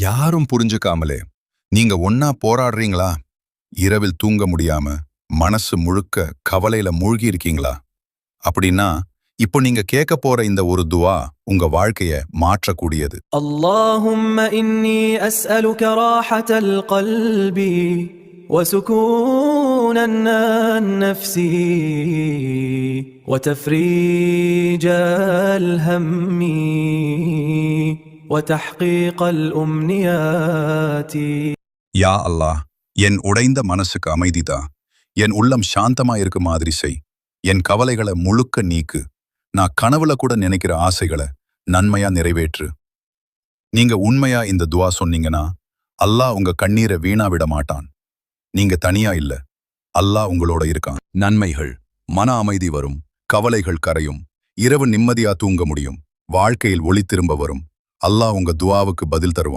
யாரும் புரிஞ்சுக்காமலே நீங்க ஒன்னா போராடுறீங்களா? இரவில் தூங்க முடியாம மனசு முழுக்க கவலையில மூழ்கி இருக்கீங்களா? அப்படின்னா இப்போ நீங்க கேட்க போற இந்த ஒரு துவா உங்க வாழ்க்கைய மாற்றக்கூடியது. اللهم إني أسألك راحة القلب وسكون النفس وتفريج الهم وتحقيق الأمنيات. யா அல்லாஹ், என் உடைந்த மனசுக்கு அமைதிதா. என் உள்ளம் சாந்தமா இருக்க மாதிரி செய். என் கவலைகளை முழுக்க நீக்கு. நான் கனவுல கூட நினைக்கிற ஆசைகளை நன்மையா நிறைவேற்று. நீங்க உண்மையா இந்த துவா சொன்னீங்கன்னா அல்லாஹ் உங்க கண்ணீரை வீணா விட மாட்டான். நீங்க தனியா இல்ல, அல்லாஹ் உங்களோட இருக்கான். நன்மைகள், மன அமைதி வரும், கவலைகள் கரையும், இரவு நிம்மதியா தூங்க முடியும், வாழ்க்கையில் ஒளி திரும்ப வரும். அல்லாஹ் உங்க துவாவுக்கு பதில் தருவான்.